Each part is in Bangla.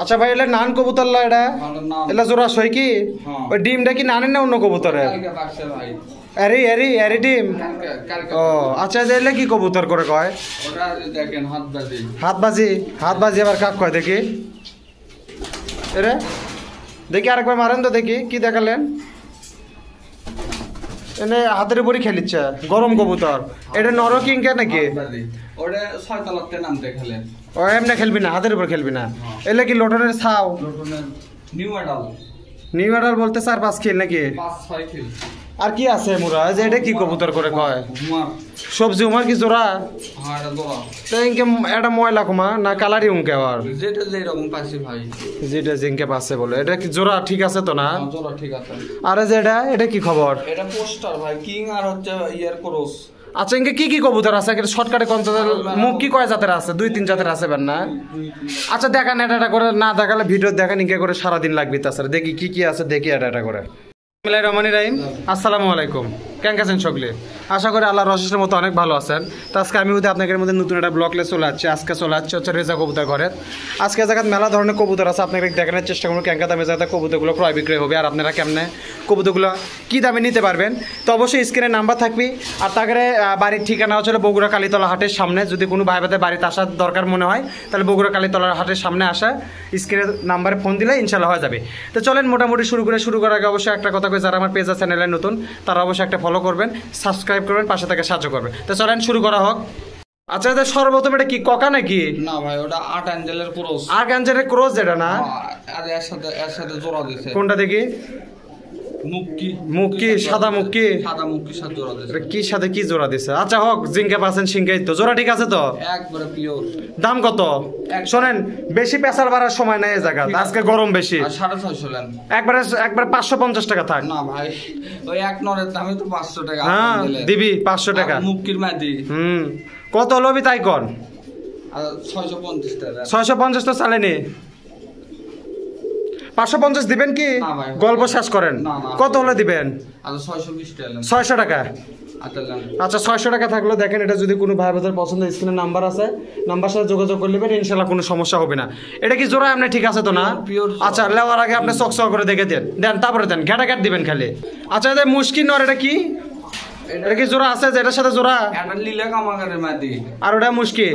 আচ্ছা ভাই এটা নান কবুতর লা এটা এটা জোড়া সই কি ওই ডিমটা কি নানের না অন্য কবুতরের আরে আরে আরে ডিম ও আচ্ছা এলে কি কবুতর করে কয় ওটা দেখেন হাত বাজি আবার কাক কয় দেখি এরে দেখি আরেকবার মারেন তো দেখি কি দেখালেন এনে হাতের উপরই খেলিচ্ছে গরম কবুতর এটা নর কিংকে নাকি ওটা ছয়তলাতে নামতে খেলে ও এমনি খেলবি না হাতের উপর খেলবি না এলে কি লোটনের ছাও নিউ অ্যাডাল বলতে 4-5 খেল নাকি 5-6 খেল আর কি আছে মুরা যে এটা কি কবুতর করে কয় সবজি উমার কি জোড়া হ্যাঁ এটা জোড়া তো ইনকে এটা ময়লা কুমা না কালারি উনকে আর যেটা যেরকম পাইছি ভাই যেটা জিনকে পাচ্ছে বলে এটা কি জোড়া ঠিক আছে তো না জোড়া ঠিক আছে আরে যে এটা কি খবর এটা পোস্টার ভাই কিং আর হচ্ছে ইয়ার ক্রস আচ্ছা ইনকে কি কবুতর আছে এটা শর্টকাটে কোন মুখ কি কয় জাতের আছে 2-3 জাতের আছে বেন না আচ্ছা দেখান এটা করে না দেখালে ভিডিও দেখান ইনকে করে সারা দিন লাগবে তাছাড়া দেখি কি আছে দেখি এটা করে বিসমিল্লাহির রহমানির রহিম আসসালামু আলাইকুম কেমন আছেন সকলে আশা করি আল্লাহর রহমতের মতো অনেক ভালো আছেন তো আজকে আমি আপনাদের মধ্যে নতুন একটা ব্লগ নিয়ে চলে আসছি আজকে চলে আসছে হচ্ছে রেজা কবুতর ঘরের আজকে জায়গায় মেলা ধরনের কবুতর আছে আপনাকে দেখানোর চেষ্টা করবো কেমন দামে জায়গায় কবুতরগুলো ক্রয় বিক্রয় হবে আর আপনারা কেমনে কবুতরগুলো কী দামে নিতে পারবেন তো অবশ্যই স্ক্রিনে নাম্বার থাকবে আর তাকে বাড়ির ঠিকানা হচ্ছে বগুড়া কালীতলা হাটের সামনে যদি কোনো ভাই ভাইদের বাড়িতে আসার দরকার মনে হয় তাহলে বগুড়া কালীতলা হাটের সামনে আসা স্ক্রিনে নাম্বারে ফোন দিলে ইনশাল্লাহ হয়ে যাবে তো চলেন মোটামুটি শুরু করার আগে অবশ্যই একটা কথা যারা আমার পেজ আছে চ্যানেলে নতুন তারা অবশ্যই একটা ফলো করবেন সাবস্ক্রাইব করবেন পাশে থেকে সাহায্য করবেন তো চলেন শুরু করা হোক আচ্ছা এটা সর্বপ্রথম এটা কি কোকা নাকি না ভাই ওটা 8 অ্যাঞ্জেলের ক্রস 8 অ্যাঞ্জেলের ক্রস যেটা না আর এর সাথে জোড়া দিয়েছে কোনটা দেখি মুক্কি সাদা মুক্কি সাথে জোড়া দিয়েছে এটা কি সাথে কি জোড়া দিয়েছে আচ্ছা হোক জিঙ্কা পাচ্ছেন সিংকাই তো জোড়া ঠিক আছে তো একবারে পিওর দাম কত শুনেন বেশি পেছার বাড়ার সময় নাই এই জায়গা আজকে গরম বেশি 650 লেন একবারে 550 টাকা থাক না ভাই ওই এক নরের দামই তো 500 টাকা হ্যাঁ দিবি 500 টাকা মুক্কির মাদি কত লবি তাই কোন 650 টাকা 650 তো চালেনি 550 দিবেন কি গল্প শেষ করেন কত হলে দিবেন 620 টাকা 600 টাকা আচ্ছা 600 টাকা থাকলো দেখেন এটা যদি কোনো ভাই বোনের পছন্দ স্ক্রিনে নাম্বার আছে নাম্বার সাথে যোগাযোগ করে নেবেন ইনশাআল্লাহ কোনো সমস্যা হবে না এটা কি জোড়া আপনি ঠিক আছে তো না আচ্ছা লেওয়ার আগে আপনি চকচক করে দেখে দেন তারপরে দেন ঘাটাঘাট দিবেন খালি আচ্ছা এটা মুশকিল নর এটা কি এটা কি জোড়া আছে যেটার সাথে জোড়া এটা লীলা কামাগারের মাদি আর ওটা মুশকি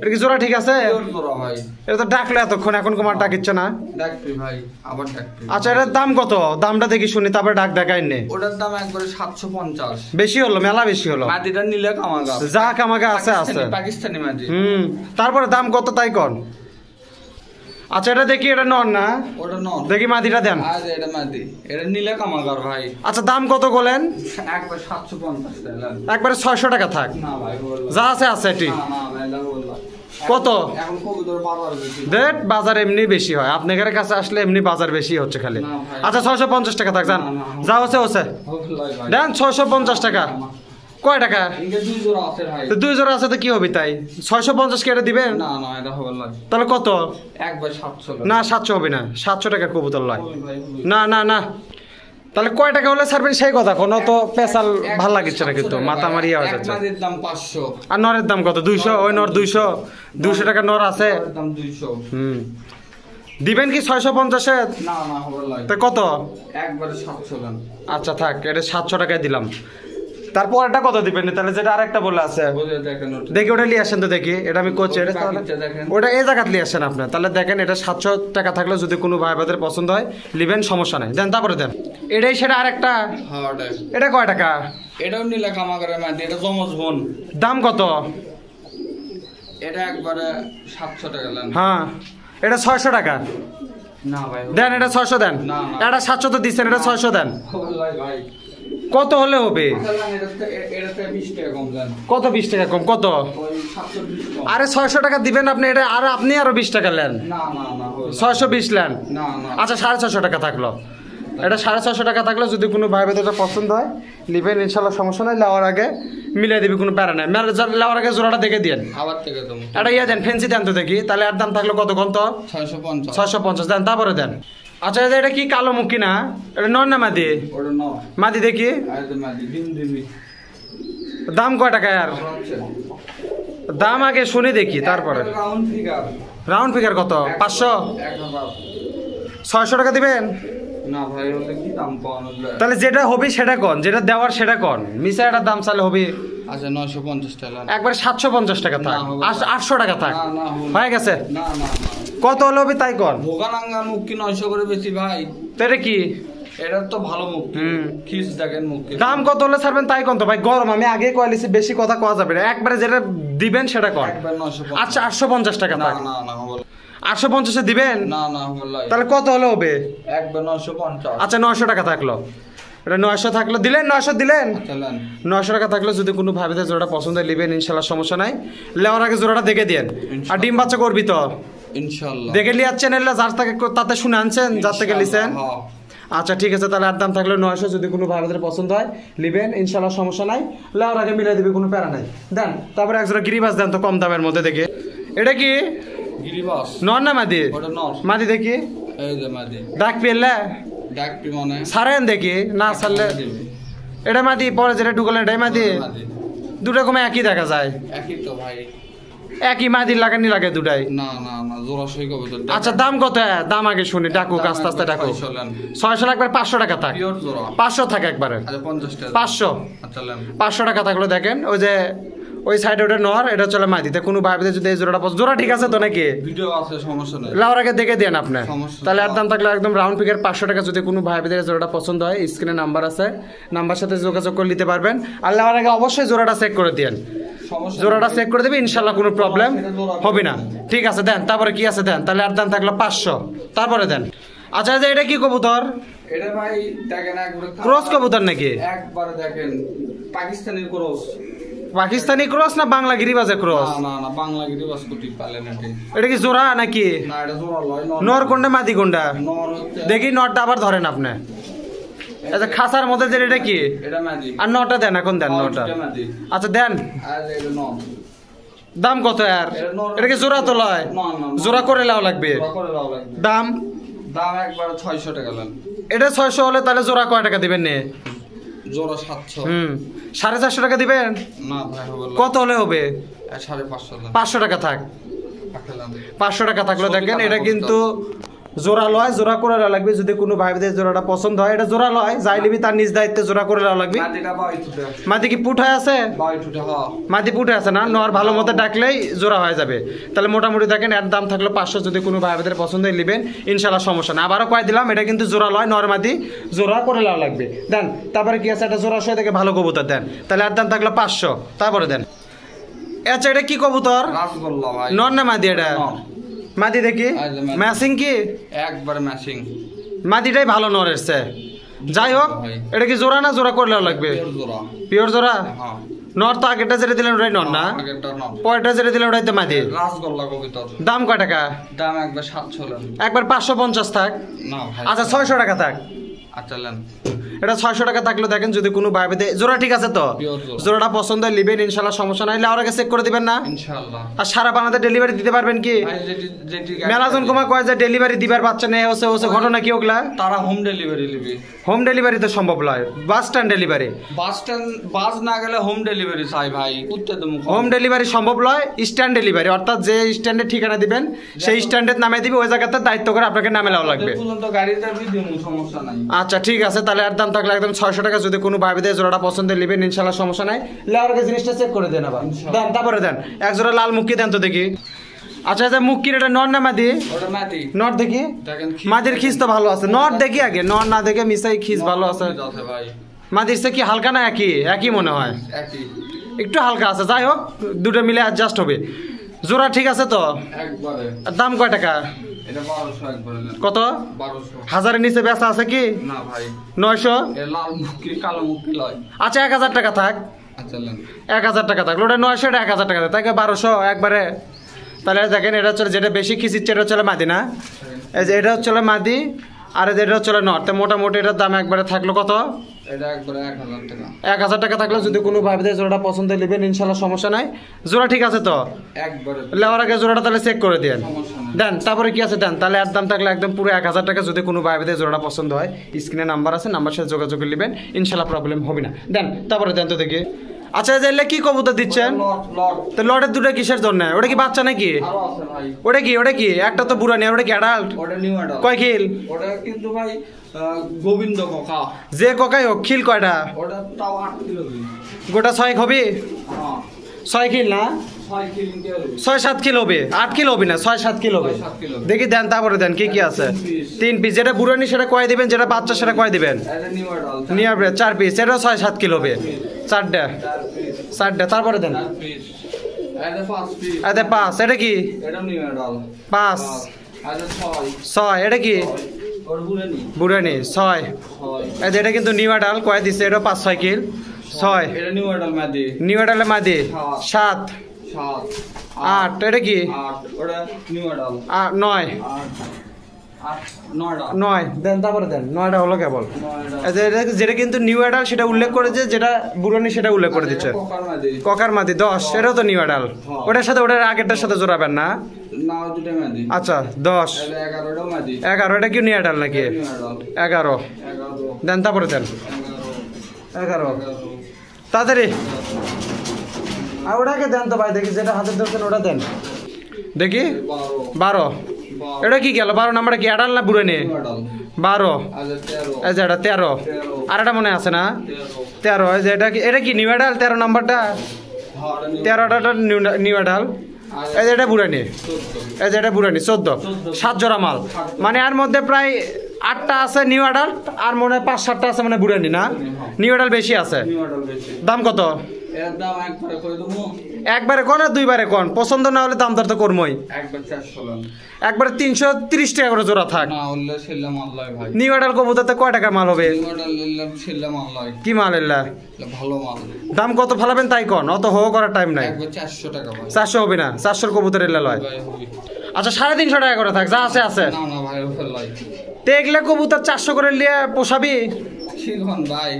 এটা কি জোড়া ঠিক আছে জোড়া ভাই এটা তো ডাকলে এতক্ষণ এখন কুমার ডাকিচ্ছে না ডাকবি ভাই আবার ডাকবি আচ্ছা এটার দাম কত দামটা দেখি শুনি তারপরে ডাক দেখাই নে ওটার দাম একবারে 750 বেশি হলো মেলা বেশি হলো মাদিটা নীলা কামাগা যা কামাগা আছে পাকিস্তানি মাদি তারপরে দাম কত তাই কোন আচ্ছা এটা দেখি এটা নর না ওটা নর দেখি মাদিটা দেন আজ এটা মাদি এটা নীলা কামাগার ভাই আচ্ছা দাম কত বলেন একবার 750 টাকা একবারে 600 টাকা থাক না ভাই যা আছে এটি না মেলা বললা কত এখন কবুতর বাজার বেশি দেট বাজার এমনি বেশি হয় আপনাদের কাছে আসলে এমনি বাজার বেশি হচ্ছে খালি আচ্ছা 650 টাকা থাক জান যা আছে দেন 650 টাকা কয় টাকা দুই জোড়া আছে তো কি হবে তাই 650 কেটে দিবেন তাহলে কত না 700 হবে না 700 টাকার কবুতর লয় না তাহলে কয় টাকা হলে ছাড়বেন সেই কথা কোনো তো পেশাল ভাল লাগছে না কিন্তু মাথা মারিয়া হয়ে যাচ্ছে আর নরের দাম কত 200 ওই নর 200 টাকা নর আছে দিবেন কি 650 তা কত আচ্ছা থাক এটা 700 টাকায় দিলাম তারপর এটা কত দিবেন তাহলে যেটা আরেকটা বলে আছে দেখি ওটা নিয়ে আসেন তো দেখি এটা আমি কোচ ওটা এই জায়গায় নিয়ে আসেন আপনার তাহলে দেখেন এটা 700 টাকা থাকলে যদি কোনো ভাই ভাইদের পছন্দ হয় লিবেন সমস্যা নাই দেন তারপরে দেন এটাই সেটা আরেকটা এটা কয় টাকা এটাও নীলা কামাগারের মাদি এটা জমজ বোন দাম কত এটা একবারে 700 টাকা হ্যাঁ এটা 600 টাকা না ভাই দেন এটা 600 দেন এটা 700 তো দিচ্ছেন এটা 600 দেন ভাই কত হলে হবে কত 20 টাকা কম কত আরে 600 টাকা দিবেন আপনি এটা আর আপনি আরো 20 টাকা নেন 620 নেন আচ্ছা 650 টাকা থাকলো এটা 650 টাকা থাকলে যদি কোনো ভাই ভাইদের পছন্দ হয় লিবেন ইনশাল্লাহ সমস্যা নাই লেওয়ার আগে মিলিয়ে দিবি কোনো প্যারা নাই লেওয়ার আগে জোড়াটা দেখে দিয়েন এটা ইয়ে দেন ফেন্সি দেন তো দেখি তাহলে এর দাম থাকলো কত কত 650 দেন তারপরে দেন আচ্ছা এটা কি কালো মুখী না এটা নর না মাদি মাদি দেখি দাম কয় টাকা আর দাম আগে শুনে দেখি তারপরে রাউন্ড ফিগার কত? 500? 600 টাকা দিবেন? না ভাই ওটা কি দাম পাওয়া তাহলে যেটা হবে সেটা কোন, যেটা দেওয়ার সেটা কোন, মিশা একটা দাম চালে হবে। আচ্ছা 950 টাকা। একবারে 750 টাকা থাক, 800 টাকা থাক, না না হয়ে গেছে। না না কত হলো হবে তাই কোন। ভোগানাঙ্গা মুক্তি 900 করে বেশি ভাই। তো এটা কি? এটা তো ভালো মুক্তি, খিস দেখেন মুক্তি। দাম কত হলে ছাড়বেন তাই কোন তো ভাই, গরম আমি আগে কইলিছি, বেশি কথা কওয়া যাবে না, একবারে যেটা দিবেন সেটা কোন। একবার 950। আচ্ছা 850 টাকা না থাক। না না বল 850 এ দিবেন? না না বলাই। তাহলে কত হলে হবে? একবার 950। আচ্ছা 900 টাকা থাকলো, এটা 900 থাকলো, দিলেন 900 দিলেন। চলেন 900 টাকা থাকলো, যদি কোনো ভাবিতে জোড়াটা পছন্দ হয় নেবেন ইনশাল্লাহ, সমস্যা নাই। লেওয়ার আগে জোড়াটা দেখে দেন। আর ডিম বাচ্চা করবি তো ইনশাআল্লাহ। দেখে লিয়াচ্ছেন, এলে যার থেকে তাতে শুনে আনছেন, যার থেকে লিছেন। হ্যাঁ। আচ্ছা ঠিক আছে, তাহলে আর দাম থাকলো 900, যদি কোনো ভাইদের পছন্দ হয় নেবেন ইনশাল্লাহ, সমস্যা নাই। লেওয়ার আগে মিলাই দিবে, কোনো প্যারা নাই। দেন তারপরে একজোড়া গিরিবাস দেন তো কম দামের মধ্যে দেখে। এটা কি গিরিবাস? নর না মাদি? ওটা নর। মাদি দেখি, এই যে মাদি। ডাক পেলে ডাকপি মনে সারেন দেখি, না সারলে এটা মাদি, পরে যেটা ঢুকলেন এটাই মাদি। মাদি দুটো কমে একই দেখা যায়, একই তো ভাই। একই মাদির লাগানি লাগে দুটাই। না না না জোড়া সই কবে তো। আচ্ছা দাম কত? দাম আগে শুনি, ডাকুক আস্তে আস্তে ডাকুক। 600 একবার 500 টাকা থাক, পিওর জোড়া 500 থাকে একবারে। আচ্ছা 50 টাকা। 500 চলেন 500 টাকা থাকলো। দেখেন ওই যে ওই সাইডে ওটা নর, এটা চলে মাদিতে। কোনো ভাবিতে যদি এই জোড়াটা জোড়া ঠিক আছে তো নাকি? ভিডিও আছে, সমস্যা নাই। লাউর আগে দেখে দেন আপনি। সমস্যা তাহলে আর দাম থাকলে একদম রাউন্ড ফিগার 500 টাকা। যদি কোনো ভাইদের জোড়াটা পছন্দ হয়, স্ক্রিনে নাম্বার আছে, নাম্বার সাথে যোগাযোগ করে নিতে পারবেন। আর লাউর আগে অবশ্যই জোড়াটা চেক করে দেন, সমস্যা জোড়াটা চেক করে দেবে ইনশাল্লাহ, কোনো প্রবলেম হবে না। ঠিক আছে দেন, তারপরে কি আছে দেন। তাহলে আর দাম থাকলো 500, তারপরে দেন। আচ্ছা যে এটা কি কবুতর? এটা ভাই দেখেন একবারে ক্রস কবুতর নাকি? একবারে দেখেন পাকিস্তানি ক্রস। পাকিস্তানি ক্রস না বাংলা গিরিবাজের ক্রস? না না না বাংলা গিরিবাস কুটি পালেন এটি। এটা কি জোড়া নাকি? না এটা জোড়া লয়। নর কোনটা মাদি কোনটা? নর হচ্ছে দেখি নরটা আবার ধরেন আপনি। আচ্ছা খাসার মধ্যে যে এটা কি? এটা মাদি। আর নটা দেন, এখন দেন নটা। এটা মাদি। আচ্ছা দেন। আর এটা নর। দাম কত আর? এটা কি জোড়া তো লয়? না না জোড়া করে লাও লাগবে। জোড়া করে লাও লাগবে। দাম? দাম একবার 600 টাকা নেন। এটা 600 হলে তাহলে জোড়া কয় টাকা দিবেন নে? জোড়া 700। 450 টাকা দিবেন? না ভাই হবে না। কত হলে হবে? 550 দেন। 500 টাকা থাক। রাখলাম। 500 টাকা থাকলো। দেখেন এটা কিন্তু জোড়া লয়, জোড়া করে লাও লাগবে। যদি কোনো ভাইদের জোড়াটা পছন্দ হয়, এটা জোড়া লয়, যাই লিবি তার নিজ দায়িত্বে জোড়া করে লাও লাগবে। মাদিটা বাই টুটে। মাদি কি পুঠায় আছে? বাই টুটে হ্যাঁ। মাদি পুঠে আছে না? নর ভালো মতো ডাকলেই জোড়া হয়ে যাবে। তাহলে মোটামুটি দেখেন এর দাম থাকলো 500, যদি কোনো ভাইদের পছন্দ হয় নেবেন ইনশাল্লাহ, সমস্যা না। আবারও কয়ে দিলাম এটা কিন্তু জোড়া লয়, নর মাদি জোড়া করে লাও লাগবে। দেন তারপরে কি আছে? এটা জোড়া সহ থেকে ভালো কবুতর দেন। তাহলে এর দাম থাকলো 500, তারপরে দেন। আচ্ছা এটা কি কবুতর? রাসগোল্লা ভাই। নর না মাদি? এটা নর। মাদি দেখি, ম্যাচিং কি? একবার ম্যাচিং। মাদিটাই ভালো নরের চেয়ে। যাই হোক এটা কি জোড়া না জোড়া করলেও লাগবে? পিওর জোড়া। পিওর জোড়া? হ্যাঁ। নর তো আগেরটা যেটা দিলেন ওটাই নর না? আগেরটা নর। পরেরটা যেটা দিলেন ওটাই তো মাদি। রাসগোল্লা কবিতর। দাম কয় টাকা? দাম একবার 700 নেন। একবার 550 থাক। না ভাই। আচ্ছা 600 টাকা থাক। আচ্ছা নেন। এটা 600 টাকা থাকলো। দেখেন যদি কোনো ভাইবে জোড়া ঠিক আছে তো, পিওর জোড়া। জোড়াটা পছন্দ হয় নেবেন ইনশাল্লাহ, সমস্যা নাই। আর আগে চেক করে দিবেন না? ইনশাআল্লাহ। আর সারা বাংলাদেশ ডেলিভারি দিতে পারবেন কি? ভাই যেটি মেলাজন কমা কয় যে ডেলিভারি দিবার বাচ্চা নেই, হচ্ছে হচ্ছে ঘটনা কি ওগুলা? তারা হোম ডেলিভারি নিবে। হোম ডেলিভারি তো সম্ভব নয়, বাস স্ট্যান্ড ডেলিভারি। বাস না গেলে হোম ডেলিভারি চাই ভাই। উত্তর দেবো। হোম ডেলিভারি সম্ভব নয়, স্ট্যান্ড ডেলিভারি, অর্থাৎ যে স্ট্যান্ডে ঠিকানা দিবেন সেই স্ট্যান্ডে নামে দিবে, ওই জায়গাতে দায়িত্ব করে আপনাকে নামে নেওয়া লাগবে। পর্যন্ত গাড়িতে দিমু, সমস্যা নাই। আচ্ছা ঠিক আছে, তাহলে আর দাম থাকলে একদম 600 টাকা। যদি কোনো ভাইদের জোড়াটা পছন্দ নেবেন ইনশাল্লাহ, সমস্যা নাই। লেওয়ার আগে জিনিসটা চেক করে দেন আবার। দেন তারপরে দেন এক জোড়া লাল মুক্কি দেন তো দেখি। আচ্ছা আচ্ছা মুক্কির এটা নর না মাদি? ওটা মাদি। নর দেখি। দেখেন মাদির খিস তো ভালো আছে, নর দেখি আগে। নর না দেখে মিসাই খিস ভালো আছে। ভাই মাদির সে কি হালকা না একই? একই মনে হয়, একই একটু হালকা আছে। যাই হোক দুটো মিলে অ্যাডজাস্ট হবে। জোড়া ঠিক আছে তো? একবারে। আর দাম কয় টাকা? এটা 1200 একবারে নেন। কত? 1200। হাজারের নিচে বেচা আছে কি? না ভাই। 900? এ লাল মুক্কি কালো মুক্কি লয়। আচ্ছা 1000 টাকা থাক। আচ্ছা নেন। 1000 টাকা থাকলো। ওটা 900, এটা 1000 টাকা তাই 1200 একবারে। তাহলে দেখেন এটা হচ্ছে যেটা বেশি খিচিচ্ছে এটা হচ্ছে মাদি না? এই যে এটা হচ্ছে মাদি, আর এটা হচ্ছে নর। তো মোটামুটি এটার দাম একবারে থাকলো কত? এটা একবারে 1000 টাকা। 1000 টাকা থাকলো। যদি কোনো ভাইদের জোড়াটা পছন্দ নেবেন ইনশাল্লাহ, সমস্যা নাই। জোড়া ঠিক আছে তো? একবারে। লেওয়ার আগে জোড়াটা তাহলে চেক করে দেন। সমস্যা নাই। দেন তারপরে কি আছে দেন। তাহলে এর দাম থাকলে একদম পুরো 1000 টাকা। যদি কোনো ভাইদের জোড়াটা পছন্দ হয় স্ক্রিনে নাম্বার আছে, নাম্বার সাথে যোগাযোগ করে নেবেন ইনশাল্লাহ, প্রবলেম হবে না। দেন তারপরে দেন তো দেখি। আচ্ছা এলে কি কবুতর দিচ্ছেন? তো লটের দুটো কিসের জন্য? ওটা কি বাচ্চা নাকি? ওটা কি একটা তো বুড়া নেই, ওটা কি অ্যাডাল্ট? কয় খিল? ওটা কিন্তু ভাই গোবিন্দ কোকা। যে কোকাই হোক, খিল কয়টা? ওটা তাও 8 কিলো। গোটা 6 হবে? হ্যাঁ 6 খিল না? 6 কিলো কি হবে? 6-7 কিলো হবে, 8 কিলো হবে না, 6-7 কিলো হবে। 7 কিলো। দেখি দেন, তারপরে দেন কি কি আছে। 3 পিস, যেটা বুড়ানি সেটা কয় দিবেন, যেটা বাচ্চা সেটা কয় দিবেন? এটা নিউ অ্যাডাল। নিয়ে আসবে 4 পিস, এটাও 6-7 কিলো হবে। 4টা, 4টা, তারপরে দেন। 4 পিস। এটা 5 পিস। আচ্ছা 5, এটা কি? এটা নিউ অ্যাডাল। 5, এটা 6। 6, এটা কি? ওর বুড়ানি। বুড়ানি 6। 6। এটা কিন্তু নিউ অ্যাডাল, কয় দিচ্ছে? এটা 5-6 কিল। 6, এটা নিউ অ্যাডাল মাদি। নিউ অ্যাডালে মাদি। 7, 7। 8, এটা কি? 8। ওটা নিউ অ্যাডাল। 9, 8। 9টা। 9 দেন, তারপরে দেন। 9টা হলো কেবল। 9টা। যেটা কিন্তু নিউ অ্যাডাল সেটা উল্লেখ করেছে, যেটা বুড়ানি সেটা উল্লেখ করে দিচ্ছে। কোকার মাদি। ককার মাদি 10, এটাও তো নিউ অ্যাডাল। ওটার সাথে ওটার আগেরটার সাথে জোড়াবেন না? না দুটো মাদি। আচ্ছা 10, এটা 11টা মাদি। 11, এটা কি নিউ অ্যাডাল নাকি? New adult. 11 11। দেন, তারপরে দেন। 11। 11 তাড়াতাড়ি। আর ওটাকে দেন তো ভাই, দেখি যেটা হাতে ধরছেন ওটা দেন দেখি। 12, এটা কি গেল? 12 নাম্বারটা কি অ্যাডাল না বুড়ানি? 12, এই যে এটা 13, আর এটা মনে আছে না? 13, এই যে এটা কি নিউ অ্যাডাল? 13 নাম্বারটা, 13টা নিউ অ্যাডাল। এই যে এটা বুড়ানি, এই যে এটা বুড়ানি 14, 7 জোড়া মাল। মানে এর মধ্যে প্রায় 8টা আছে নিউ অ্যাডাল্ট, আর মনে হয় 5-7টা আছে মানে বুড়ানি না? নিউ অ্যাডাল বেশি আছে। দাম কত? এর দাম একবারে কই দেবো? একবারে কোন আর দুইবারে কোন? পছন্দ না হলে দাম দর তো করমই। একবার 400 লান। একবারে 330 টাকা করে জোড়া থাক। না হলে ছেলে মাল লয় ভাই। নিউ অ্যাডাল কবুতরতে কয় টাকা মাল হবে? নিউ অ্যাডাল নিলাম ছেলে মাল লয়। কি মাল এলা? ভালো মাল। দাম কত ফেলাবেন তাই কোন, অত হো করার টাইম নাই। একবার 400 টাকা ভাই। 400 হবে না, 400 কবুতর এলা লয়। ভাই হবে। আচ্ছা 350 টাকা করে থাক, যা আছে আছে। না না ভাই ওফার লয়। তে এগুলা কবুতর 400 করে নিয়ে পোষাবি? শিলখন ভাই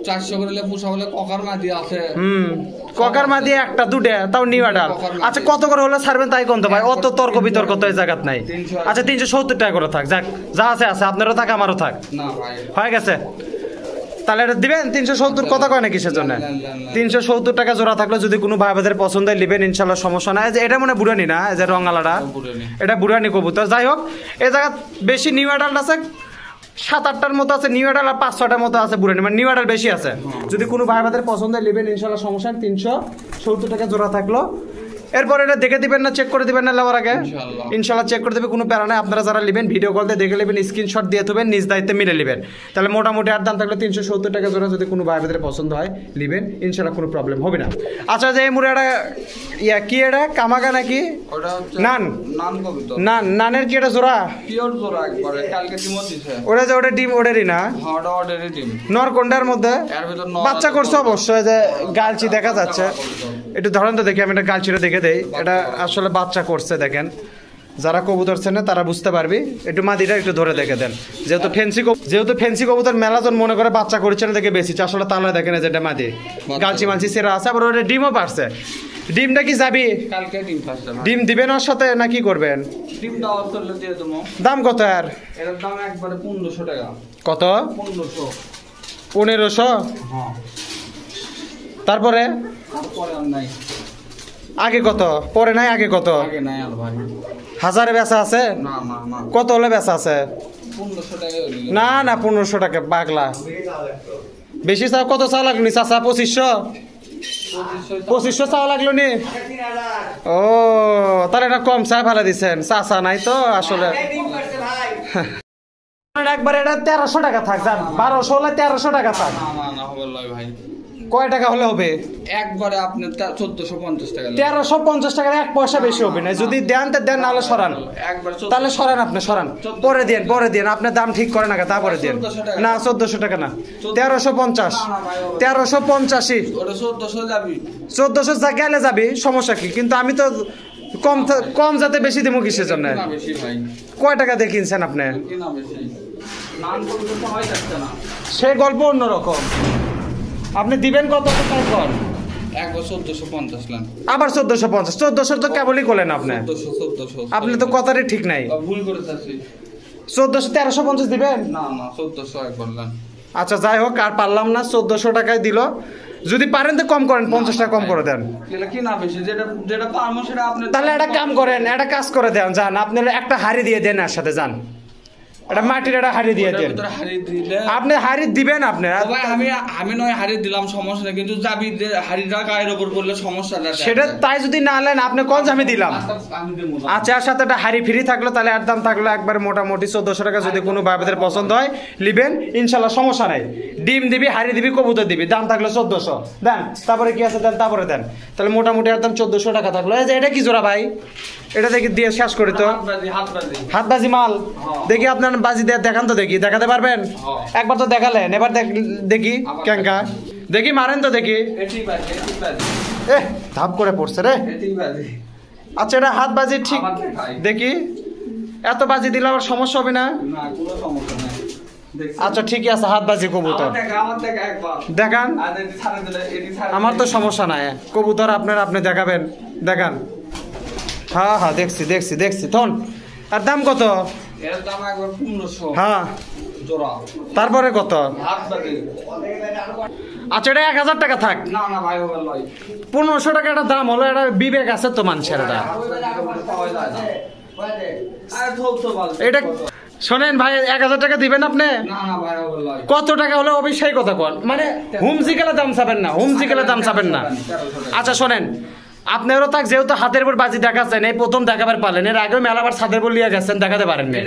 400 করে লে পুষা বলে ককার মাদি আছে। ককার মা দিয়ে একটা দুটা, তাও নিউ অ্যাডাল। আচ্ছা কত করে হলে ছাড়বেন তাই কোন তো ভাই, অত তর্ক বিতর্ক তো এই জায়গাত নাই। আচ্ছা 370 টাকা করে থাক, যাক যা আছে আছে, আপনারও থাক আমারও থাক। না ভাই হয়ে গেছে, তাহলে এটা দিবেন 370। কথা কয় না কিসের জন্য? 370 টাকা জোড়া থাকলে যদি কোনো ভাই বাজারে পছন্দ হয় নিবেন, ইনশাল্লাহ সমস্যা নাই। যে এটা মনে বুড়ানি না, এই যে রঙালাটা, এটা বুড়ানি কবুতর। যাই হোক, এই জায়গা বেশি নিউ অ্যাডাল্ট আছে, 7-8টার মতো আছে নিউ অ্যাডাল, আর 5-6টার মতো আছে বুড়ানি, মানে নিউ অ্যাডাল বেশি আছে। যদি কোনো ভাই বাজারে পছন্দ হয় নিবেন, ইনশাল্লাহ সমস্যা নেই। 370 টাকা জোড়া থাকলো। এরপর এটা দেখে দিবেন না, চেক করে দিবেন না লেওয়ার আগে? ইনশাল্লাহ চেক করে দেবে, কোনো প্যারা নাই। আপনারা যারা নেবেন ভিডিও কল দিয়ে দেখে নেবেন, স্ক্রিনশট দিয়ে দেবেন, নিজ দায়িত্বে মিলে নেবেন। তাহলে মোটামুটি আর দাম থাকলে 370 টাকা জোড়া, যদি কোনো ভাই বাজারে পছন্দ হয় নেবেন, ইনশাল্লাহ কোনো প্রবলেম হবে না। আচ্ছা যে এই মুড়ে এটা কি এটা কামাগা নাকি? ওটা হচ্ছে নান। নান কবিতা। নানের কি এটা জোড়া? পিওর জোড়া একবারে, কালকে ডিমও দিছে। ওটা যে ওটা ডিম ওটারই না? হ্যাঁ ওটা অর্ডারের ডিম। নর কোনটার মধ্যে? এর ভিতর বাচ্চা করছে অবশ্যই, যে গালচি দেখা যাচ্ছে। একটু ধরেন তো দেখি, আমি এটা গালচিটা দেখে দেই। এটা আসলে বাচ্চা করছে, দেখেন। যারা কবুতর চেনে তারা বুঝতে পারবি। একটু মাদিটা একটু ধরে দেখে দেন, যেহেতু ফেন্সি কবুতর মেলাজন মনে করে বাচ্চা করছে না দেখে বেশি, আসলে তাহলে দেখেন যেটা মাদি গালচি মালচি সেরা আছে, আবার ওটা ডিমও পারছে। ডিমটা কি যাবি? কালকে ডিম ফাসছে। ডিম দিবেন ওর সাথে না কি করবেন? ডিম দাও করলে দিয়ে দেবো। দাম কত আর? এর দাম একবারে 1500 টাকা। কত? 1500। 1500? হ্যাঁ। তারপরে তারপরে আর নাই। আগে কত? পরে নাই, আগে কত? আগে নাই আর ভাই। 1000-এ বেচা আছে? না না না। কত হলে বেচা আছে? 1500 টাকা হইলো। না না 1500 টাকা পাগলা, বেশি চাও। কত চাও লাগলো নি চাচা? 2500? 2500 চাওয়া লাগলো নি? ও তাহলে এটা কম চা ফেলা দিচ্ছেন, চাচা নাই তো আসলে। একবারে এটা 1300 টাকা থাক, যান 1200 হলে 1300 টাকা থাক। না না না হবে লয় ভাই। কয় টাকা হলে হবে? একবারে আপনি 1450 টাকা। 1350 টাকার 1 পয়সা বেশি হবে না। যদি দেন তো দেন, নাহলে সরান। একবার তাহলে সরান, আপনি সরান, পরে দেন, পরে দেন। আপনি দাম ঠিক করেন আগে, তারপরে দেন। না 1400 টাকা না, 1350, 1385। ওটা 1400 যাবি। 1400 যা গেলে যাবি, সমস্যা কি? কিন্তু আমি তো কম যাতে বেশি দিব কিসের জন্য? না বেশি ভাই। কয় টাকা দিয়ে কিনছেন আপনি? কি না বেশি। নান করতে তো হয় যাচ্ছে না। সে গল্প অন্যরকম। আপনি দিবেন কত টাকা কর? একবার 1450 লান। আবার 1450? 1400 তো কেবলই করলেন আপনি। 1400। আপনি তো কথারই ঠিক নাই। ভুল করে যাচ্ছি। 1400, 1350 দিবেন? না না 1400 একবার লান। আচ্ছা যাই হোক, আর পারলাম না, 1400 টাকায় দিল। যদি পারেন তো কম করেন, 50 টাকা কম করে দেন। এটা কি না বেশি, যেটা যেটা পারবো সেটা আপনি। তাহলে একটা কাম করেন, একটা কাজ করে দেন, যান আপনার একটা হাড়ি দিয়ে দেন এর সাথে, যান এটা মাটির একটা হাড়ি দিয়ে দেন। আপনি হাড়ি দিবেন আপনি। ভাই আমি নয় হাড়ি দিলাম, সমস্যা নেই, কিন্তু যাবি হাড়িটা গায়ের উপর পড়লে সমস্যাটা সেটা তাই যদি না নেন আপনি কোন আমি দিলাম। আচ্ছা এর সাথে একটা হাড়ি ফ্রি থাকলো, তাহলে এর দাম থাকলো একবার মোটামুটি 1400 টাকা। যদি কোনো ভাইদের পছন্দ হয় লিবেন ইনশাল্লাহ, সমস্যা নাই। ডিম দিবি, হাড়ি দিবি, কবুতর দিবি, দাম থাকলো 1400 দেন। তারপরে কি আছে দেন, তারপরে দেন। তাহলে মোটামুটি একদম 1400 টাকা থাকলো। এই যে এটা কি জোড়া ভাই, এটা দেখি দিয়ে শেষ করি তো। হাতবাজি মাল দেখি, আপনার বাজি দেখান তো, দেখি দেখাতে পারবেন? একবার তো দেখালেন, এবার দেখি ক্যাঙ্কা দেখি মারেন তো দেখি। ধাপ করে পড়ছে রে। আচ্ছা এটা হাত বাজি ঠিক দেখি, এত বাজি দিলে আবার সমস্যা হবে না? আচ্ছা ঠিকই আছে, হাত বাজি কবুতর দেখান। আমার তো সমস্যা নাই, কবুতর আপনার আপনি দেখাবেন, দেখান। হ্যাঁ হ্যাঁ দেখছি দেখছি দেখছি থন। আর দাম কত? হ্যাঁ তারপরে কত? আচ্ছা এটা 1000 টাকা থাক। 1500 টাকা একটা দাম হলো, এটা বিবেক আছে তো মানুষের। এটা শোনেন ভাই, 1000 টাকা দিবেন আপনি? কত টাকা হলে অবশ্যই কথা কন, মানে হুমজিকেলা দাম চাবেন না, হুমজিকেলা দাম চাবেন না। আচ্ছা শোনেন, আপনারও তাক যেহেতু হাতের উপর বাজি দেখাচ্ছেন, এই প্রথম দেখাবার পারলেন, এর আগেও মেলাবার ছাদের উপর লিয়ে গেছেন, দেখাতে পারেন না।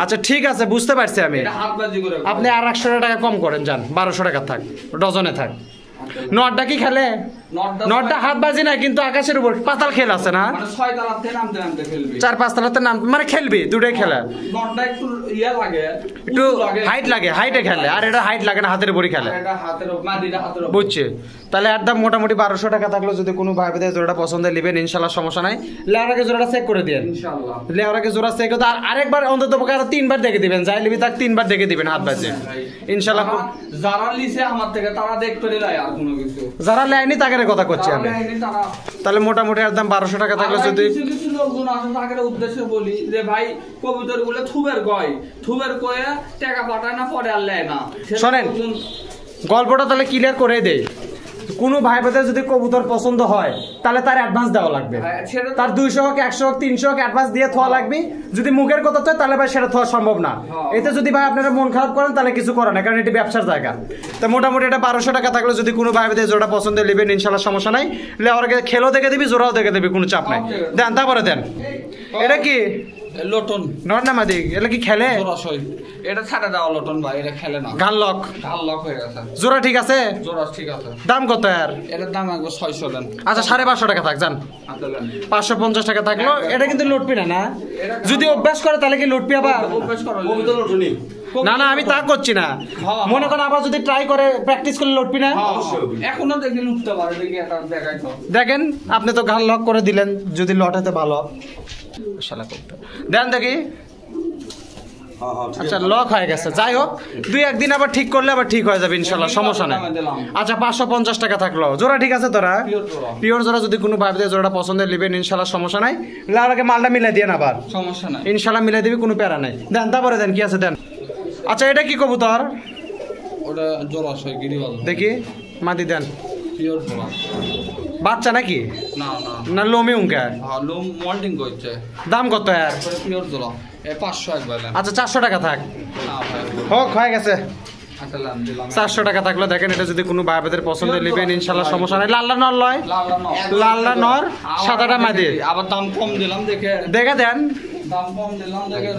আচ্ছা ঠিক আছে বুঝতে পারছি আমি। আপনি আর 100 টাকা কম করেন, যান 1200 টাকা থাক, ডজনে থাক। নটটা কি খেলে? নটটা হাত বাজি না, কিন্তু আকাশের উপর পাতাল খেল আছে না, 4-5 তলাতে নাম মানে খেলবি, দুটোই খেলা। একটু হাইট লাগে, হাইটে খেলে, আর এটা হাইট লাগে না, হাতের উপরই খেলে, বুঝছি। তাহলে একদম মোটামুটি 1200 টাকা থাকলো। যদি কোনো ভাই বোধ জোড়াটা পছন্দ নেবেন ইনশাল্লাহ, সমস্যা নাই। লেওয়ার আগে জোড়াটা চেক করে দিন, লেওয়ার আগে জোড়া চেক করতে, আর আরেকবার অন্তত আরো 3বার দেখে দিবেন, যাই লিবি তাক 3বার দেখে দিবেন হাত বাজে ইনশাল্লাহ। যারা লিছে আমার থেকে তারা দেখতে লাই, আর কোনো কিছু যারা লেয়নি তাকে কথা করছি আমি। তাহলে মোটামুটি একদম 1200 টাকা থাকলো। যদি কিছু লোকজন আছে তাদের উদ্দেশ্যে বলি যে ভাই কবুতর গুলো থুবের কয়ে টাকা পাঠায় না, পরে আর লেয় না। শোনেন গল্পটা তাহলে ক্লিয়ার করে দেই। কোনো ভাই বোধ যদি কবুতর পছন্দ হয় তাহলে তার অ্যাডভান্স দেওয়া লাগবে, তার 200 হোক 100 হোক 300 হোক অ্যাডভান্স দিয়ে থোয়া লাগবে। যদি মুখের কথা হয় তাহলে ভাই সেটা থোয়া সম্ভব না। এতে যদি ভাই আপনারা মন খারাপ করেন তাহলে কিছু করেন না, কারণ এটি ব্যবসার জায়গা। তো মোটামুটি এটা 1200 টাকা থাকলো। যদি কোনো ভাই বোধ জোড়া পছন্দ নেবেন ইনশাল্লাহ, সমস্যা নাই। লেওয়ার খেলেও দেখে দিবি, জোড়াও দেখে দিবি, কোনো চাপ নাই। দেন তারপরে দেন। এটা কি লটন নর না মাদি? এটা কি খেলে? এটা ছাড়া দাও লটন ভাই, এটা খেলে না। গাল লক হয়ে গেছে। জোড়া ঠিক আছে? জোড়া ঠিক আছে। দাম কত আর? এটার দাম একবার 600 দেন। আচ্ছা 550 টাকা থাক, যান 550 টাকা থাকলো। এটা কিন্তু লুটপি না, না যদি অভ্যাস করে তাহলে কি লুটপি আবার? অভ্যাস করো লটনি না না আমি তা করছি না, মনে করেন আবার যদি ট্রাই করে প্র্যাকটিস করলে লুটপি না। এখনো দেখি লুটতে পারে, দেখি এটা দেখাই তো। দেখেন আপনি তো গাল লক করে দিলেন, যদি লটাতে ভালো শালা করতে দেন দেখি। আচ্ছা লক হয়ে গেছে, যাই হোক 2-1 দিন আবার ঠিক করলে আবার ঠিক হয়ে যাবে ইনশাল্লাহ, সমস্যা নাই। আচ্ছা 550 টাকা থাকলো। জোড়া ঠিক আছে তোরা? পিওর জোড়া। যদি কোনো ভাই জোড়াটা পছন্দের নেবেন ইনশাল্লাহ, সমস্যা নাই। আগে মালটা মিলাই দিয়ে না আবার, সমস্যা নাই ইনশাল্লাহ মিলাই দিবি, কোনো প্যারা নাই। দেন তারপরে দেন কি আছে দেন। আচ্ছা এটা কি কবুতর? ওটা জোড়া গিরিবাজ দেখি মাদি দেন। পিওর জোড়া বাচ্চা নাকি? না না না লোমে উঙ্কা? হ্যাঁ লোম মল্টিং করছে। দাম কত আর? পিওর জোড়া 500 একবার। আচ্ছা 400 টাকা থাক। হোক হয়ে গেছে 400 টাকা থাকলো। দেখেন এটা যদি কোনো ভাইদের পছন্দ নেবেন ইনশাল্লাহ, সমস্যা নাই। লাল্লা নর লয়, লাল্লা নর, সাদাটা মাদি। আবার দাম কম দিলাম দেখে দেন, দাম কম দিলাম দেখে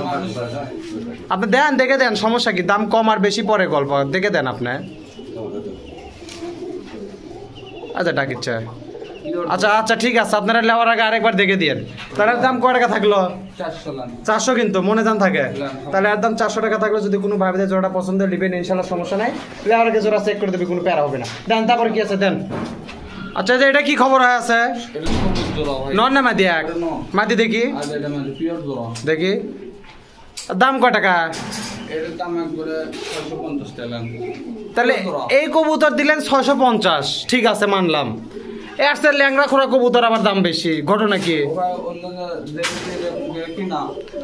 আপনি দেন, দেখে দেন, সমস্যা কি? দাম কম আর বেশি পরে গল্প, দেখে দেন আপনি। আচ্ছা ডাকিচ্ছে। আচ্ছা আচ্ছা ঠিক আছে, আপনারা লেওয়ার আগে আরেকবার দেখে দিন। তার দাম কয় টাকা থাকলো? 400 কিন্তু মনে জান থাকে। তাহলে একদম 400 টাকা থাকলো। যদি কোনো ভাইদের জোড়াটা পছন্দ নেবেন ইনশাল্লাহ, সমস্যা নাই। লেওয়ার আগে জোড়া চেক করে দেবে, কোনো প্যারা হবে না। দেন তারপর কি আছে দেন। আচ্ছা যে এটা কি খবর হয়ে আছে? নর না মাদি? এক মাদি দেখি, দেখি দাম কয় টাকা? তাহলে এই কবুতর দিলেন 650, ঠিক আছে মানলাম। এর চেয়ে ল্যাংড়া খোরা কবুতর আবার দাম বেশি, ঘটনা কি?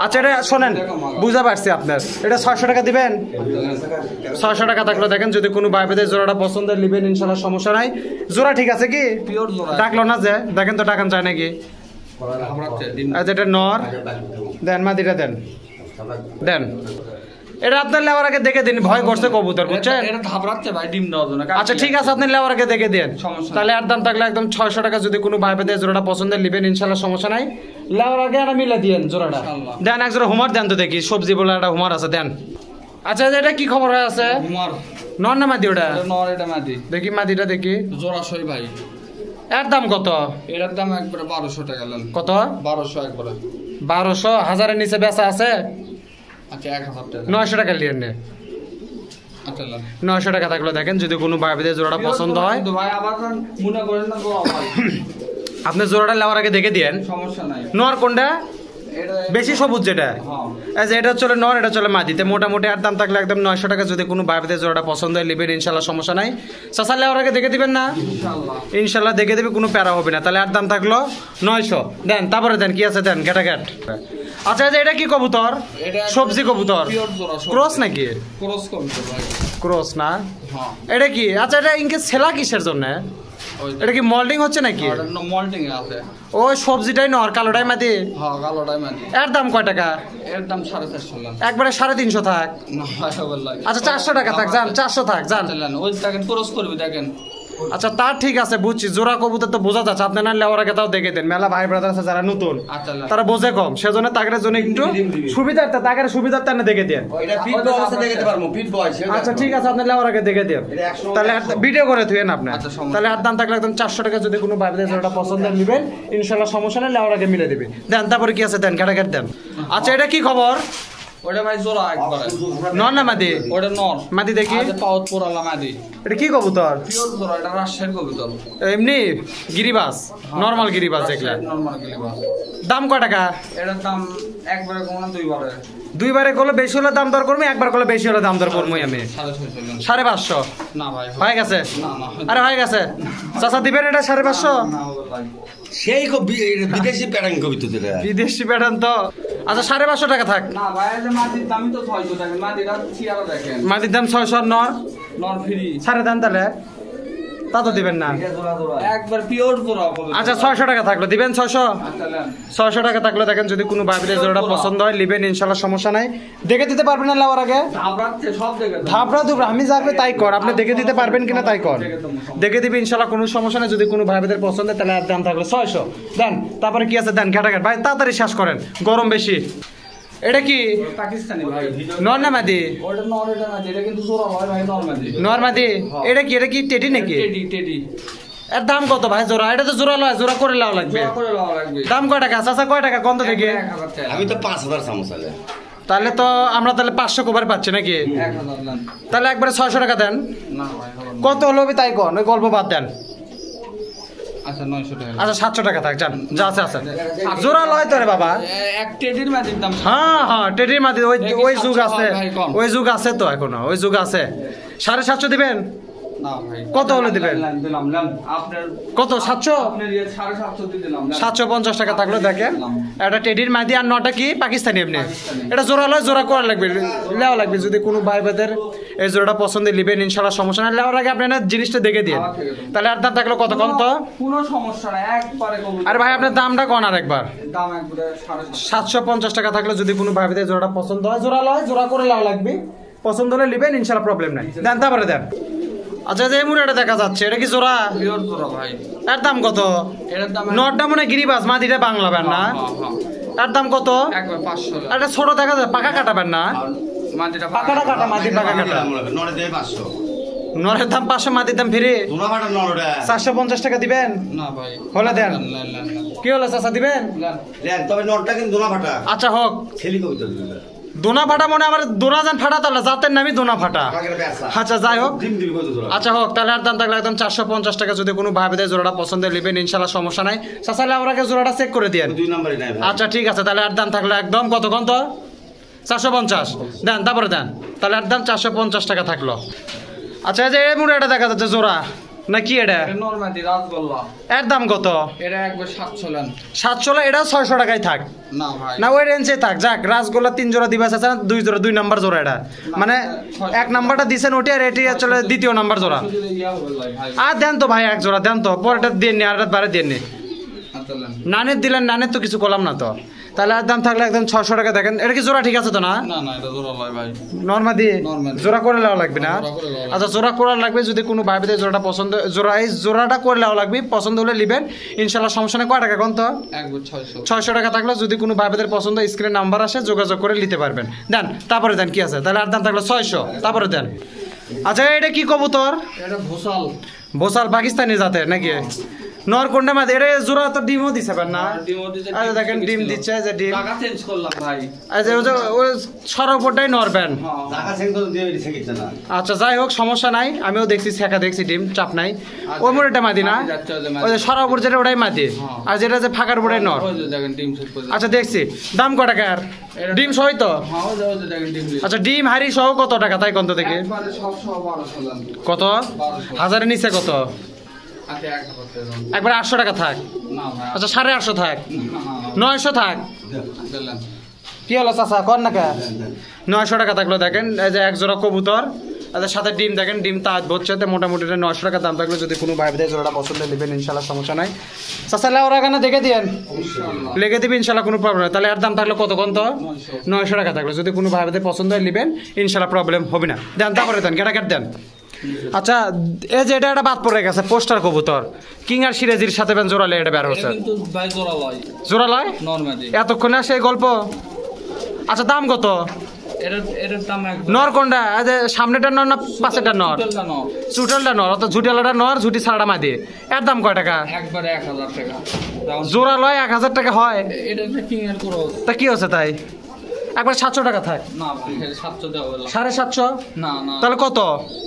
আচ্ছা এটা শোনেন, বুঝতে পারছি আপনার, এটা 600 টাকা দিবেন। 600 টাকা থাকলো দেখেন, যদি কোনো ভাই বেদের জোড়াটা পছন্দের নেবেন ইনশাল্লাহ, সমস্যা নাই। জোড়া ঠিক আছে কি? পিওর জোড়া। ডাকলো না যে, দেখেন তো টাকান চায় নাকি? আচ্ছা এটা নর দেন, মাদিটা দেন, দেন। এটা আপনার লেওয়ার আগে দেখে দিন, ভয় করছে কবুতর, বুঝছেন? এটা ঘাবড়াচ্ছে ভাই ডিম দেওয়ার জন্য। আচ্ছা ঠিক আছে, আপনি লেওয়ার আগে দেখে দেন, সমস্যা তাহলে আর দাম থাকলে একদম 600 টাকা। যদি কোনো ভাই বেদের জোড়াটা পছন্দের নেবেন ইনশাল্লাহ, সমস্যা নাই। লেওয়ার আগে একটা মিলে দিয়েন জোড়াটা। ইনশাআল্লাহ। দেন এক জোড়া হুমার দেন তো দেখি, সবজি বলে একটা হুমার আছে, দেন। আচ্ছা এটা কি খবর হয়ে আছে? হুমার নর না মাদি ওটা? এটা নর, এটা মাদি। দেখি মাদিটা দেখি, জোড়াশই ভাই। এর দাম কত? এটার দাম একবারে 1200 টাকা নেন। কত? 1200 একবারে। 1200? 1000-এর নিচে বেচা আছে? আচ্ছা 1000 টাকা। 900 টাকা লিয়ে নে। আচ্ছা নেন। 900 টাকা থাকলো দেখেন, যদি কোনো ভাই বেদের জোড়াটা পছন্দ হয়, কিন্তু ভাই আবার মনে করেন না জোড়া ভাই। আপনি জোড়াটা লেওয়ার আগে দেখে দিয়েন। সমস্যা নাই। নর কোনটা এটা বেশি সবুজ? যেটা হ্যাঁ। এই যে এটা চলে নর, এটা চলে মাদিতে। মোটামুটি আর দাম থাকলে একদম 900 টাকা। যদি কোনো ভাইদের জোড়াটা পছন্দ হয় নেবেন ইনশাল্লাহ, সমস্যা নাই। চাচা লেওয়ার আগে দেখে দিবেন না? ইনশাআল্লাহ। ইনশাল্লাহ দেখে দিবে, কোনো প্যারা হবে না। তাহলে আর দাম থাকলো 900। দেন তারপরে দেন, কি আছে দেন, গেটা গেট। আচ্ছা এই যে এটা কি কবুতর? এটা সবজি কবুতর, পিওর জোড়া। ক্রস নাকি? ক্রস কবুতর ভাই। ক্রস না? হ্যাঁ। এটা কি? আচ্ছা এটা ইনকে ছেলা কিসের জন্য? ওই এটা কি মল্ডিং হচ্ছে নাকি? মল্টিং এ আছে। ওই সবজিটাই নর, কালোটাই মাদি। হ্যাঁ কালোটাই মাদি। এর দাম কয় টাকা? এর দাম 450 নেন। একবারে 350 থাক। না ভাই বললাই। আচ্ছা 400 টাকা থাক, যান 400 থাক, যান। নেন ওই দেখেন ক্রস করবি দেখেন। আচ্ছা তার ঠিক আছে, বুঝছি। জোড়া কবুতর তো বোঝা যাচ্ছে, আপনি না লেওয়ার আগে তাও দেখে দেন। মেলা ভাই ব্রাদার আছে যারা নতুন, আচ্ছা নেন। তারা বোঝে কম, সেজন্য তাদের জন্য একটু সুবিধার্থে, তাদের সুবিধার্থে আপনি দেখে দেন। এটা ফিট বয়সে দেখতে পারবো, ফিট বয়সে। আচ্ছা ঠিক আছে, আপনি লেওয়ার আগে দেখে দেন, এটা 100 তাহলে ভিডিও করে থুয়েন আপনি। আচ্ছা, সমস্যা তাহলে আর দাম থাকলে একদম 400 টাকা। যদি কোনো ভাইদের জোড়াটা পছন্দের নেবেন ইনশাল্লাহ, সমস্যা নেই, লেওয়ার আগে মিলে দিবে। দেন তারপরে কি আছে দেন, কাটাকাট দেন। আচ্ছা এটা কি খবর? ওটা ভাই জোড়া একবারে। নর না মাদি? ওটা নর। মাদি দেখি, আজ পাউত পোরালা মাদি। এটা কি কবুতর? পিওর জোড়া, এটা রাজশাহীর কবুতর। এমনি গিরিবাস, নরমাল গিরিবাস দেখলেন। নরমাল গিলিবাস। দাম কয় টাকা? এটার দাম একবারে কম না দুইবারে। দুইবারে করলে বেশি হলে দাম দর করবো, একবার করলে বেশি হলে দাম দর করবো আমি। 650 নেন। 550? না ভাই হয়ে গেছে? না না আরে হয়ে গেছে, চাচা দিবেন এটা 550? না ভাই। সেই বিদেশি প্যাটার্ন কবিতা যেটা। বিদেশি প্যাটার্ন তো। আচ্ছা 550 টাকা থাক। না ভাই এই যে মাটির দামই তো 600 টাকা। মাটিটা চেয়ারা দেখেন। মাটির দাম 600, নর নর ফ্রি। সাড়ে দাম, তাহলে তা তো দিবেন না। একবার পিওর জোড়া কবুতর। আচ্ছা 600 টাকা থাকলো, দিবেন 600? আচ্ছা নেন। 600 টাকা থাকলো দেখেন, যদি কোনো বাইবেলের জোড়াটা পছন্দ হয় নেবেন ইনশাল্লাহ, সমস্যা নাই। দেখে দিতে পারবেন না লেওয়ার আগে? ধাপড়াচ্ছে সব দেখে দেন। ধাপড়া দুবড়া আমি যাবে তাই কর, আপনি দেখে দিতে পারবেন কিনা তাই কর। দেখে দিবি ইনশাল্লাহ, কোনো সমস্যা নেই। যদি কোনো ভাইদের পছন্দ হয় তাহলে আর দাম থাকলো 600। দেন তারপরে কি আছে দেন, ঘাটাঘাট ভাই, তাড়াতাড়ি শেষ করেন, গরম বেশি। এটা কি পাকিস্তানি ভাই। নর না মাদি? ওটা নর, এটা মাদি। এটা কিন্তু জোড়া হয় ভাই, নর মাদি। নর মাদি? এটা কি? এটা কি টেডি নাকি? Teddy teddy. এর দাম কত ভাই জোড়া? এটা তো জোড়া লয়, জোড়া করে লাও লাগবে। জোড়া করে লওয়া লাগবে। দাম কয় টাকা চাচা, কয় টাকা কত থেকে? 1000 টাকা। আমি তো 5000 চামচ আলে। তাহলে তো আমরা তাহলে 500 কভার পাচ্ছি নাকি? 1000 নেন। তাহলে একবারে 600 টাকা দেন। না ভাই হবে না। কত হলো তাই কন, ওই গল্প বাদ দেন। আচ্ছা 900 টাকা। আচ্ছা 700 টাকা থাক, যান যা আছে আছে। জোড়া লয় তো রে বাবা। এক টেডির মাটির দাম। হ্যাঁ হ্যাঁ টেডির মাদি, ওই ওই যুগ আছে, ভাই, কম। ওই যুগ আছে তো এখনো, ওই যুগ আছে। 750 দিবেন? না ভাই। কত হলে দিবেন? দিলাম দিলাম। আপনার কত 700? আপনার 750 দিয়ে দিলাম। 750 টাকা থাকলো দেখেন। এটা টেডির মাদি, আর নটা কি পাকিস্তানি এমনি। এটা জোড়া লয়, জোড়া করা লাগবে, লেওয়া লাগবে। যদি কোনো ভাই ভাইদের এই জোড়াটা পছন্দ নেবেন ইনশাল্লাহ, সমস্যা নাই। লেওয়ার আগে আপনি না জিনিসটা দেখে দিন, তাহলে আর দাম থাকলো কত কম তো? কোনো সমস্যা নাই, একবারে কবুতর। আরে ভাই আপনার দামটা কন আর একবার। দাম একবারে 750। 750 টাকা থাকলে যদি কোনো ভাই ভাইদের জোড়াটা পছন্দ হয়, জোড়া লয়, জোড়া করে লেওয়া লাগবে। পছন্দ হলে নেবেন ইনশাল্লাহ, প্রবলেম নাই। দেন তারপরে দেন। আচ্ছা যে মুড়াটা দেখা যাচ্ছে, এটা কি জোড়া? পিওর জোড়া ভাই। এর দাম কত? এর দাম নটটা মনে হয় গিরিবাস, মাদিটা বাংলা ব্যান না? এর দাম কত? একবার 500 টাকা। এটা ছোট দেখা যায়, পাকা কাটাবেন না? মাটিটা পাকাটা কাটা, মাদি পাকা কাটা। নরে দেবে 500। নরের দাম 500, মাদির দাম ফিরে দুনা ফাটা নরটা। 450 টাকা দিবেন? না ভাই। হলে দেন। Lane lane lane. কি হলো চাচা, দিবেন? লেন। লেন তবে নরটা কিন্তু দুনা ফাটা। আচ্ছা হোক। ছেলি কবিতা দিবে। দোনা ফাটা মনে আমার দোনা যান ফাটা, তাহলে জাতের নামই দোনা ফাটা। কাকের ব্যবসা। আচ্ছা যাই হোক। ডিম দিবি কত জোড়া? আচ্ছা হোক, তাহলে আর দাম থাকলে একদম 450 টাকা। যদি কোনো ভাইদের জোড়াটা পছন্দের নেবেন ইনশাল্লাহ, সমস্যা নাই। চাচালে আমাকে জোড়াটা চেক করে দিয়েন। 2 নম্বরই নাই ভাই। আচ্ছা ঠিক আছে, তাহলে আর দাম থাকলে একদম কত কত? 450 দেন, তারপরে দেন। তাহলে আর দাম 450 টাকা থাকলো। আচ্ছা এই যে এই মুড়াটা দেখা যাচ্ছে জোড়া, না কি এটা এটা নরমালি রাসগোল্লা। এর দাম কত? এটা একবার 700 লেন। 700, এটা 600 টাকায় থাক না ভাই না, ওই রেঞ্জে থাক। যাক, রাসগোল্লা 3 জোড়া দিবা আছে, 2 জোড়া, 2 নাম্বার জোড়া এটা, মানে 1 নাম্বারটা দিছেন ওটি, আর এটি চলে 2য় নাম্বার জোড়া। শুধু ইয়া বললাই ভাই। আর দেন তো ভাই 1 জোড়া দেন তো, পরেরটা দিয়ে নি, আর বারে দিয়ে নি। আচ্ছা লেন। নানের দিলেন, নানের তো কিছু করলাম না তো, তাহলে আর দাম থাকলে একদম 600 টাকা। দেখেন এটা কি জোড়া ঠিক আছে তো না? না না এটা জোড়া লয় ভাই। নরমাদি Normal। জোড়া করে লেওয়া লাগবে না? জোড়া করে লেওয়া আচ্ছা, জোড়া করে লাগবে। যদি কোনো ভাইদের জোড়াটা পছন্দ, জোড়াটা করে লেওয়া লাগবে, পছন্দ হলে নেবেন ইনশাল্লাহ, সমস্যা নেই। কয় টাকা কোন তো? একবার 600। 600 টাকা থাকলে যদি কোনো ভাইদের পছন্দ, স্ক্রিনে নাম্বার আসে, যোগাযোগ করে নিতে পারবেন। দেন, তারপরে দেন কি আছে, তাহলে আর দাম থাকলো 600, তারপরে দেন। আচ্ছা, এটা কি কবুতর? এটা ভোসাল। বোসাল পাকিস্তানি জাতের নাকি? নর কোনটা মাঝে? এটা জোড়া তো ডিমও দিছে পার না? ডিমও দিছে, আচ্ছা দেখেন, ডিম দিচ্ছে, যে ডিম। টাকা চেঞ্জ করলাম ভাই। আচ্ছা, ওই সর্বপরটাই নরবেন। হ্যাঁ। টাকা সেন্ড করে দিয়ে দিছে কিনা না। আচ্ছা, যাই হোক, সমস্যা নাই। আমিও দেখছি, শেখা দেখছি, ডিম চাপ নাই। ওই মোড়েটা মাদি না? মাদি যাচ্ছে, ওই যে মাদি। ওই যে সরাবর যেটা, ওটাই মাদি। হ্যাঁ। আর যেটা যে ফাঁকার উপরে নর। ওই যে দেখেন ডিম সেট করে। আচ্ছা, দেখছি। দাম কত টাকার? ডিম সহই তো? হ্যাঁ ওই যে দেখেন ডিম। আচ্ছা, ডিম হাড়ি সহ কত টাকা তাই কত থেকে? একবারে সব সহ 1200 লেন। কত? 1200। হাজারের নিচে কত? আচ্ছা 1000 দেন। একবার 800 টাকা থাক। না ভাই। আচ্ছা, 850 থাক, না, না, 900 থাক। আচ্ছা লেন। কি হলো চাচা, কর না কে? 900 টাকা থাকলো। দেখেন এই যে 1 জোড়া কবুতর, তাদের সাথে ডিম। দেখেন ডিম তাজ হচ্ছে, মোটামুটি 900 টাকা দাম থাকলো। যদি কোনো ভাই ভাই জোড়াটা পছন্দ নেবেন ইনশাল্লাহ, সমস্যা নাই। চাচা ওরা এখানে দেখে দিয়েন, ইনশাআল্লাহ। লেগে দিবি ইনশাল্লাহ, কোনো প্রবলেম নেই। তাহলে এর দাম থাকলো কত কোন তো? 900 টাকা থাকলো। যদি কোনো ভাই ভাই পছন্দ হয় নেবেন ইনশাল্লাহ, প্রবলেম হবে না। দেন, তারপরে দেন, কেটা দেন। আচ্ছা, এই যে এটা একটা বাদ পড়ে গেছে, পোস্টার কবুতর কিং আর সিরাজির সাথে বেন জোড়ালে এটা বের হচ্ছে। এটা কিন্তু ভাই জোড়া লয়। জোড়া লয় নরমালি। এতক্ষণে সেই গল্প। আচ্ছা, দাম কত? এটার দাম একবার। নর কোনটা? এই যে সামনেটা নর না পাশেটা নর? টোটালটা নর। চুটালটা নর, অত ঝুটালাটা নর, ঝুটি ছাড়া মাদি। এর দাম কয় টাকা? একবারে 1000 টাকা। Round। জোড়া লয় 1000 টাকা হয়? এটা একটা কিং এর করো। তা কি হচ্ছে তাই? একবার 700 টাকা থাক। না ভাই 700 দেওয়া হলো। 750? না না। তাহলে কত?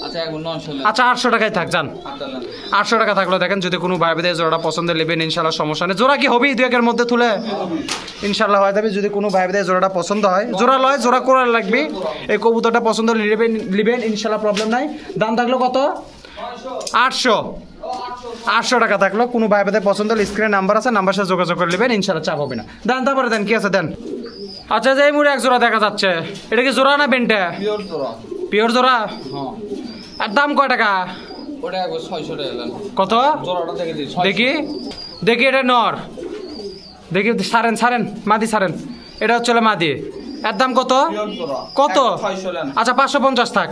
আচ্ছা একবার 900 লেন। আচ্ছা, 800 টাকায় থাক, যান। আচ্ছা লেন। 800 টাকা থাকলো। দেখেন যদি কোনো ভাই ভাই জোড়াটা পছন্দ নেবেন ইনশাল্লাহ, সমস্যা নেই। জোড়া কি হবেই 2-1 মধ্যে তুলে ইনশাল্লাহ হয়ে যাবে। যদি কোনো ভাই ভাই জোড়াটা পছন্দ হয়, জোড়া লয়, জোড়া করার লাগবে। এই কবুতরটা পছন্দ নেবেন ইনশাল্লাহ, প্রবলেম নাই। দাম থাকলো কত? 800। 800 টাকা থাকলো। কোনো ভাই ভাই পছন্দ হলে স্ক্রিনে নাম্বার আছে, নাম্বার সাথে যোগাযোগ করে নেবেন ইনশাল্লাহ, চাপ হবে না। দেন, তারপরে দেন কি আছে দেন। আচ্ছা, যে এই মুড়ে 1 জোড়া দেখা যাচ্ছে, এটা কি জোড়া না বেন্টে? পিওর জোড়া। পিওর জোড়া? হ্যাঁ। আর দাম কয় টাকা? ওটা একবার 600 টাকা লেন। কত? জোড়াটা দেখে দিই। দেখি দেখি, এটা নর। দেখি, সারেন মাদি সারেন। এটা হচ্ছে মাদি। এর দাম কত? পিওর জোড়া। কত? 600 লেন। আচ্ছা, 550 থাক।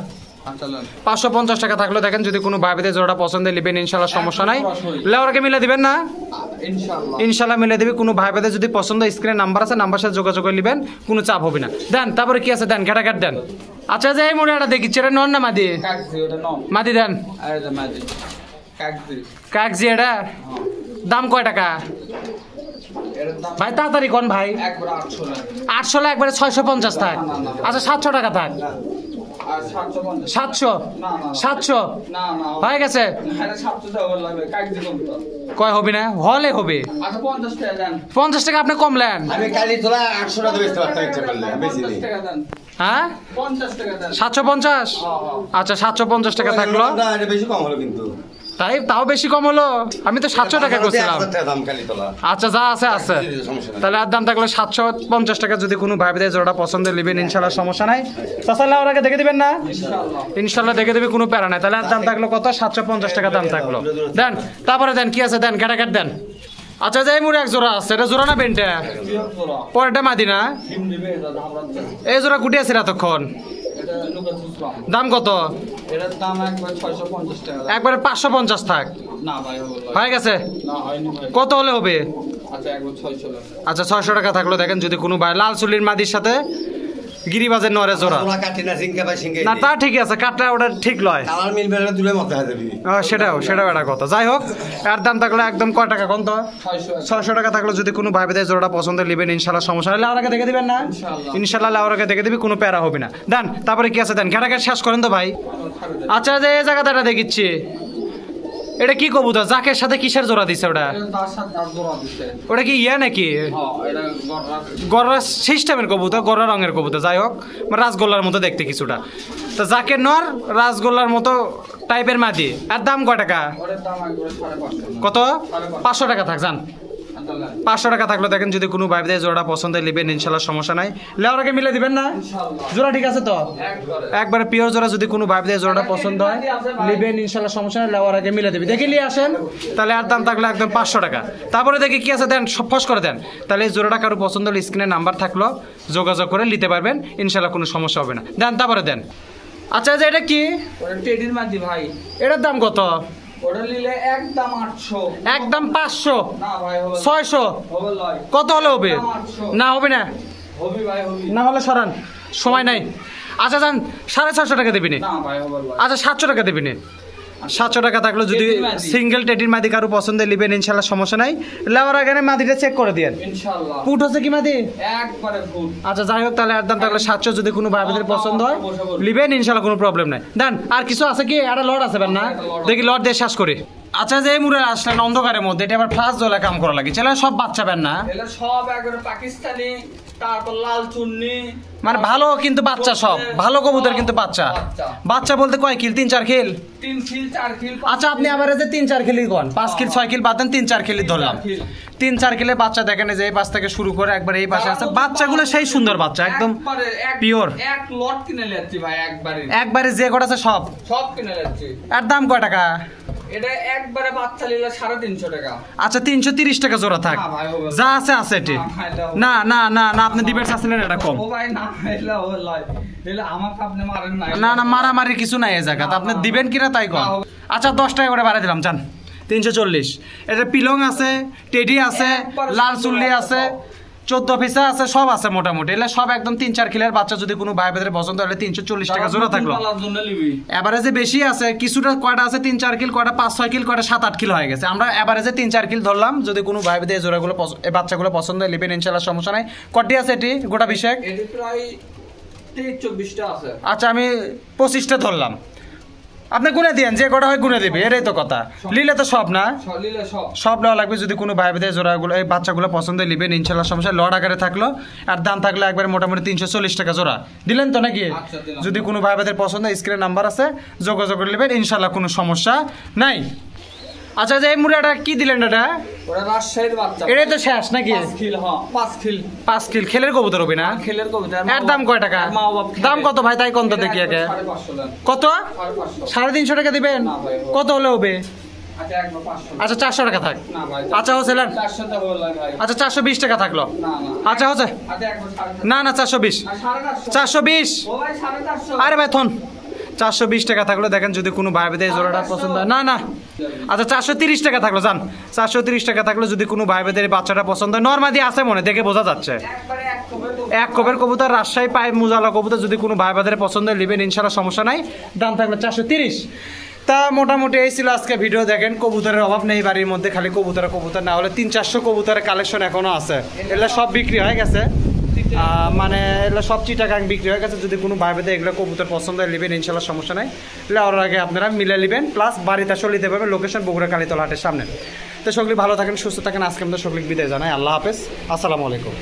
আচ্ছা লেন। 550 টাকা থাকলো। দেখেন যদি কোনো ভাই ভাই জোড়া পছন্দ নেবেন ইনশাল্লাহ, সমস্যা নাই। লেওয়ারকে মিলে দিবেন না? ইনশাআল্লাহ। ইনশাল্লাহ মিলে দিবি। কোনো ভাই ভাই যদি পছন্দ, স্ক্রিনে নাম্বার আছে, নাম্বার সাথে যোগাযোগ করে নেবেন, কোনো চাপ হবে না। দেন, তারপরে কি আছে দেন, ঘাটাঘাট দেন। আচ্ছা, যে এই মনে এটা দেখি, এটা নর না মাদি? কাকজি ওটা নাও। মাদি দেন। আরে দা মাদি। কাকজি। কাকজি এটা দাম কয় টাকা? এর দাম ভাই তাড়াতাড়ি কোন ভাই। একবার 800 লেন। 800 লা একবারে 650 থাক। আচ্ছা, 700 টাকা থাক। আর 750। 700? না না। 700 না না। হয়ে গেছে। এটা 700 টাকা লাগবে। কাকজি কবুতর। কয় হবে না? হলে হবে। আচ্ছা 50 টাকা দেন। 50 টাকা আপনি কমলেন। আমি কালি তোলা 800 টাকা বেচতে পারতাম ইচ্ছা করলে, বেশি 50 নেই। টাকা দেন। হ্যাঁ, 50 টাকা দেন। 750? আচ্ছা, 750 টাকা থাকলো। না, এটা বেশি কম হলো কিন্তু। তাই তাও বেশি কম হলো। আমি তো 700 টাকা করছিলাম। 1000 টাকা দাম কালি তোলা। আচ্ছা, যা আছে আছে। সমস্যা নাই। তাহলে আর দাম থাকলো 750 টাকা। যদি কোনো ভাই ভাই জোড়া পছন্দ নেবেন ইনশাল্লাহ, সমস্যা নাই। চাচাল্লাহ ওরাকে দেখে দিবেন না? ইনশাআল্লাহ। ইনশাল্লাহ দেখে দেবে, কোনো প্যারা নাই। তাহলে আর দাম থাকলো কত? 750 টাকা দাম থাকলো। দেন, তারপরে দেন কি আছে দেন, ঘাটাঘাট দেন। আচ্ছা, যে এই মুড়ে 1 জোড়া আছে, এটা জোড়া না বেন্টে? পিওর জোড়া। পরেরটা মাদি না? ডিম দিবে এটা ধাবরাতে। এই জোড়া গুটি আছে এতক্ষণ। এটা লুকাস ইসলাম। দাম কত? এটার দাম একবার 650 টাকা। একবারে 550 থাক। না ভাই হলো। হয়ে গেছে। না হয়নি ভাই। কত হলে হবে? আচ্ছা একবার 600 টাকা। আচ্ছা, 600 টাকা থাকলো। দেখেন যদি কোনো ভাই লাল চুলির মাদির সাথে গিরিবাজের নরে জোড়া। তোলা কাটি না, সিংকা ভাই সিংকা। না, তা ঠিক আছে, কাটটা ওটা ঠিক লয়। কালার মিলবে না, দূরে মত হয়ে যাবে। সেটাও একটা কথা। যাই হোক, এর দাম থাকলো একদম কয় টাকা কোন তো? 600। 600 টাকা থাকলো। যদি কোনো ভাই ভাই জোড়াটা পছন্দ নেবেন ইনশাল্লাহ, সমস্যা হলে লাউরাকে দেখে দিবেন না? ইনশাআল্লাহ। ইনশাল্লাহ লাউরাকে দেখে দিবি, কোনো প্যারা হবে না। দেন, তারপরে কি আছে দেন, ঘাটাঘাট শেষ করেন তো ভাই। আচ্ছা, যে এই জায়গাটা দেখিচ্ছি, এটা কি কবুতর জাকের সাথে কিসের জোড়া দিছে ওটা? তার সাথে আর জোড়া দিছে। ওটা কি ইয়া নাকি এটা গররা সিস্টেমের কবুতর, গররা রঙের কবুতর, যাই হোক মানে রাজগোল্লার মতো দেখতে কিছুটা। তো জাকের নর রাজগোল্লার মতো টাইপের মাদি। আর দাম কয় টাকা? ওটার দাম একবারে 550 কত? 500 টাকা থাক যান। 500 টাকা থাকলো দেখেন যদি কোনো ভাইদের জোড়াটা পছন্দ নেবেন ইনশাল্লাহ, সমস্যা নাই। লেওয়ারাকে মিলে দিবেন না? জোড়া ঠিক আছে তো? একবারে পিওর জোড়া যদি কোনো ভাইদের জোড়াটা পছন্দ হয় নেবেন ইনশাল্লাহ, সমস্যা নাই। লেওয়ারাকে মিলে দিবি, দেখে নিয়ে আসেন। তাহলে আর দাম থাকলো একদম 500 টাকা। তারপরে দেখি কি আছে দেন, সব ফস করে দেন। তাহলে এই জোড়াটা কারো পছন্দ হলে স্ক্রিনে নাম্বার থাকলো, যোগাযোগ করে নিতে পারবেন ইনশাল্লাহ, কোনো সমস্যা হবে না। দেন তারপরে দেন। আচ্ছা যে এটা কি? ওটা টেডির মাদি ভাই। এটার দাম কত? ওটা নিলে একদম 800। একদম 500? না ভাই হবে 600? হবে লয়। কত হলে হবে? না হবে না, হবে ভাই হবে। না হলে সরান, সময় নাই। আচ্ছা যান 650 টাকা দেবিনি। না ভাই হবে লয়। আচ্ছা 700 টাকা দেবিনি। 700 টাকা থাকলো যদি সিঙ্গেল টেডির মাদি কারো পছন্দের নেবেন ইনশাল্লাহ, সমস্যা নাই। লেওয়ার আগে মাদিটা চেক করে দিয়েন। ইনশাআল্লাহ ফুট হচ্ছে কি মাদি? একবারে ফুট। আচ্ছা যাই হোক তাহলে আর দাম থাকলে 700, যদি কোনো ভাইদের পছন্দ হয় নেবেন ইনশাল্লাহ, কোনো প্রবলেম নাই। দেন আর কিছু আছে কি? একটা লট আছে না, দেখি লট দিয়ে শেষ করি। আচ্ছা যে মুড়ে আসলেন অন্ধকারের মধ্যে, এটা আবার ফ্লাশ জ্বলা কাম করা লাগে, চলে সব বাচ্চা পেন না? এগুলো সব একবারে পাকিস্তানি, তারপর লাল চুন্নি, মানে ভালো কিন্তু বাচ্চা, সব ভালো কবুতর কিন্তু বাচ্চা। বাচ্চা বলতে কয় কিল? 3-4 কিল? 3 কিল 4 কিল। আচ্ছা আপনি আবার যে 3-4 কিলই কোন, 5 কিল 6 কিল বাদেন, 3-4 কিলই ধরলাম। 3-4 কিলে বাচ্চা দেখেন যে এই পাশ থেকে শুরু করে একবার এই পাশে আছে, বাচ্চাগুলো সেই সুন্দর বাচ্চা, একদম পিওর। এক লট কিনে যাচ্ছি ভাই একবারে। একবারে যে কটা আছে সব সব কিনে যাচ্ছি। আর দাম কয় টাকা? এটা একবারে বাচ্চা নিলে 350 টাকা। আচ্ছা 330 টাকা জোড়া থাক, না ভাই হবে যা আছে আছে এটি। না না না না, আপনি দিবেন চাচ্ছিলেন এটা কম। ও ভাই না এলা ও লয়, এলা আমাকে আপনি মারেন না। না না, মারামারি কিছু নাই এই জায়গাতে, আপনি দিবেন কিনা তাই কম। আচ্ছা 10 টাকা করে বাড়াই দিলাম, জান 340। এটা পিলং আছে, টেডি আছে, লাল চুল্লি আছে, 14 পিসা আছে, সব আছে মোটামুটি। এলে সব একদম 3-4 কিলের বাচ্চা, যদি কোনো ভাই বেদের পছন্দ হলে 340 টাকা জোড়া থাকলো। এভারেজে বেশি আছে, কিছুটা কয়টা আছে 3-4 কিল, কয়টা 5-6 কিল, কয়টা 7-8 কিল হয়ে গেছে। আমরা এভারেজে 3-4 কিল ধরলাম, যদি কোনো ভাই বেদের জোড়াগুলো এই বাচ্চাগুলো পছন্দ হয় নেবেন ইনশাআল্লাহ, সমস্যা নাই। কটি আছে এটি গোটা বিশেক? এটি প্রায় 23-24টা আছে। আচ্ছা আমি 25টা ধরলাম, আপনি গুনে দিয়েন, যে কটা হয় গুনে দিবে, এটাই তো কথা। লিলে তো সব না, সব নেওয়া লাগবে। যদি কোনো ভাই বেদের জোড়াগুলো এই বাচ্চাগুলো পছন্দ নেবেন ইনশাল্লাহ, সমস্যা। লড আকারে থাকলো আর দাম থাকলো একবার মোটামুটি 340 টাকা জোড়া। দিলেন তো নাকি? যদি কোনো ভাই বেদের পছন্দ স্ক্রিনে নাম্বার আছে, যোগাযোগ করে নেবেন ইনশাল্লাহ, কোনো সমস্যা নাই। আচ্ছা যে এই মুড়াটা কি দিলেন? এটা ওটা রাজশাহীর বাচ্চা, এটাই তো শেষ নাকি? 5 কিল। হ্যাঁ 5 কিল। 5 কিল খেলের কবুতর হবে না? খেলের কবুতর। এর দাম কয় টাকা? দাম কত ভাই তাই কোন তো দেখি আগে। 550 কত? 350 টাকা দিবেন? কত হলে হবে? আচ্ছা একবার 500। আচ্ছা 400 টাকা থাক। না ভাই আচ্ছা হচ্ছিলেন 400 টা হলো ভাই। আচ্ছা 420 টাকা থাকলো। না না আচ্ছা হচ্ছে আচ্ছা একবার 450। না না 420। 450। 420 ও ভাই 450। আরে ভাই থন 420 টাকা থাকলো দেখেন, যদি কোনো ভাই বেদের জোড়াটা পছন্দ হয়। না না আচ্ছা 430 টাকা থাকলো, জান 430 টাকা থাকলো, যদি কোনো ভাই বেদের বাচ্চাটা পছন্দ হয়। নরমাদি আছে মনে, দেখে বোঝা যাচ্ছে একবারে এক কবের কবুতর, রাজশাহী পাই মুজালা কবুতর, যদি কোনো ভাই বেদের পছন্দ হয় নেবেন ইনশাআল্লাহ, সমস্যা নাই। দাম থাকলো 430। তা মোটামুটি এই ছিল আজকে ভিডিও। দেখেন কবুতরের অভাব নেই বাড়ির মধ্যে, খালি কবুতর না হলে 300-400 কবুতরের কালেকশন এখনো আছে। এগুলো সব বিক্রি হয়ে গেছে, মানে এগুলো সব চিটাগাং বিক্রি হয়ে গেছে। যদি কোনো ভাই বেদে এগুলো কবুতর পছন্দ হয় নেবেন ইনশাল্লাহ, সমস্যা নাই। ওর আগে আপনারা মিলে নেবেন, প্লাস বাড়িতে আসলে নিতে পারবেন। লোকেশন বগুড়া কালীতলা হাটের সামনে। তো সকলে ভালো থাকেন, সুস্থ থাকেন। আজকে আমাদের সকলে বিদায় জানাই। আল্লাহ হাফেজ, আসসালামু আলাইকুম।